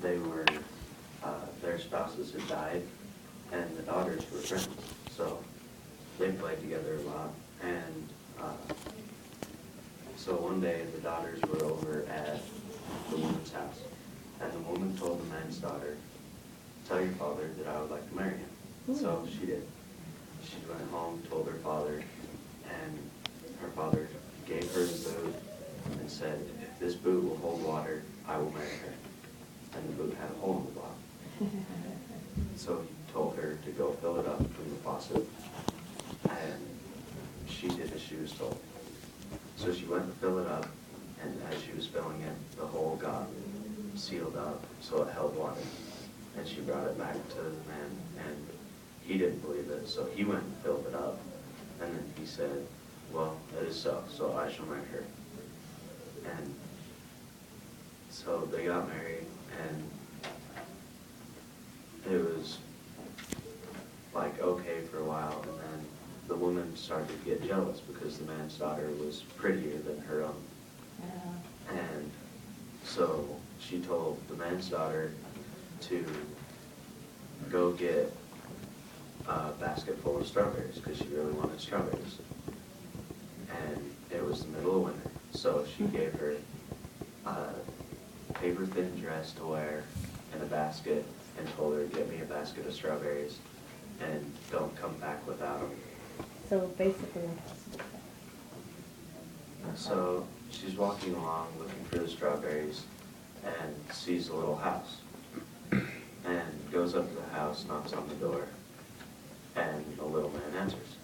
they were, their spouses had died, and the daughters were friends. So they played together a lot. And so one day the daughters were over at the woman's house, and the woman told the man's daughter, "Tell your father that I would like to marry him." So she did. She went home, told her father, and her father gave her the boot and said, "If this boot will hold water, I will marry her." And the boot had a hole in the bottom. So he told her to go fill it up from the faucet, and she did as she was told. So she went to fill it up, and as she was filling it, the hole got sealed up so it held water. And she brought it back to the man, and he didn't believe it, so he went and filled it up. And then he said, "Well, it is so I shall marry her." And so they got married, and it was like okay for a while, and then the woman started to get jealous because the man's daughter was prettier than her own. And so she told the man's daughter to go get a basket full of strawberries because she really wanted strawberries. And it was the middle of winter, so she gave her a paper-thin dress to wear and a basket and told her, "Get me a basket of strawberries and don't come back without them." So basically impossible. So she's walking along looking for the strawberries and sees a little house and goes up to the house, knocks on the door, and the little man answers.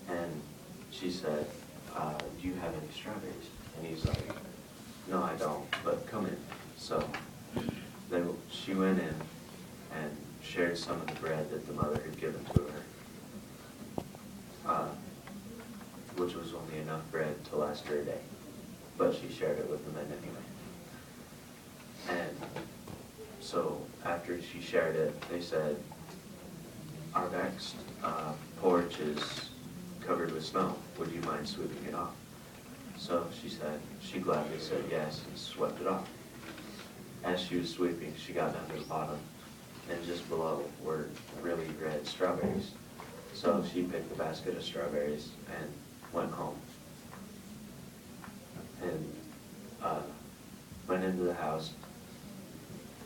And she said, "Do you have any strawberries?" And he's like, "No, I don't, but come in." So then she went in and shared some of the bread that the mother had given to her, which was only enough bread to last her a day. But she shared it with the men anyway. And so after she shared it, they said, "Our next porch is covered with snow. Would you mind sweeping it off?" So she gladly said yes and swept it off. As she was sweeping, she got down to the bottom, and just below were really red strawberries. So she picked a basket of strawberries and went home. And went into the house,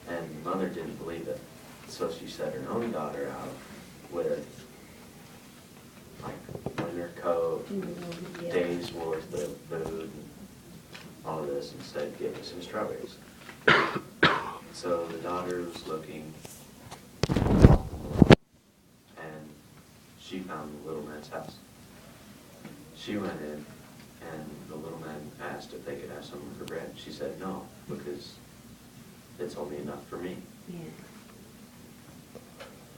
and the mother didn't believe it. So she set her own daughter out with like winter coat, days worth of food, and all this, and said, "Give me some strawberries." So the daughter was looking, and she found the little man's house. She went in, and the little man asked if they could have some of her bread. She said no, because it's only enough for me. Yeah.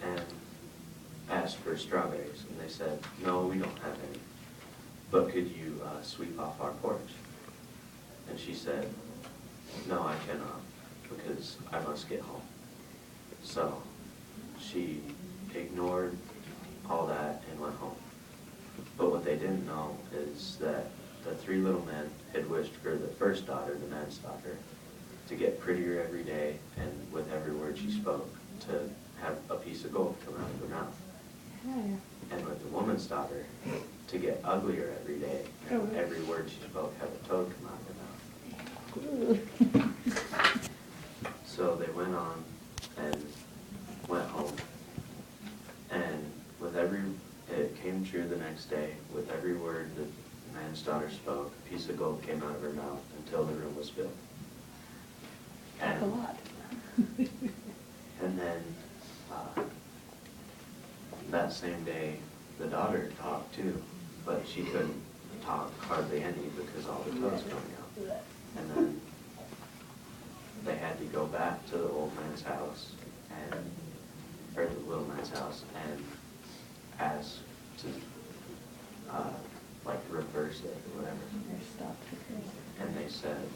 And asked for strawberries, and they said, "No, we don't have any, but could you sweep off our porch?" And she said, "No, I cannot, because I must get home." So she ignored all that and went home. But what they didn't know is that the three little men had wished for the first daughter, the man's daughter, to get prettier every day, and with every word she spoke, to have a piece of gold come out of her mouth. And with the woman's daughter, to get uglier every day, and every word she spoke have a toad come out of her mouth. So they went on and went home, and it came true the next day. With every word that the man's daughter spoke, a piece of gold came out of her mouth until the room was filled. That's a lot. And then that same day, the daughter talked too, but she couldn't talk hardly any because all the toads coming out. And then they had to go back to the old man's house, or the little man's house, and ask to reverse it or whatever. And they said,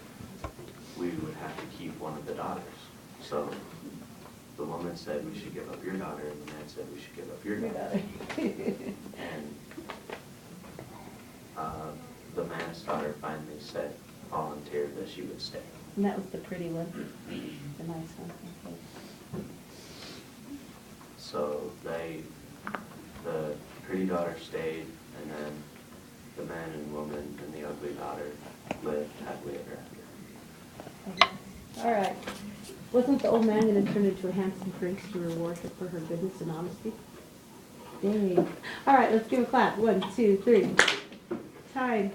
"We would have to keep one of the daughters." So the woman said, "We should give up your daughter," and the man said, "We should give up your daughter." And the man's daughter finally said, volunteered that she would stay. And that was the pretty one. nice one. Okay. So the pretty daughter stayed, and then the man and woman and the ugly daughter lived happily ever after. All right. Wasn't the old man going to turn into a handsome prince to reward her for her goodness and honesty? Dang. All right, let's give a clap. 1, 2, 3. Time.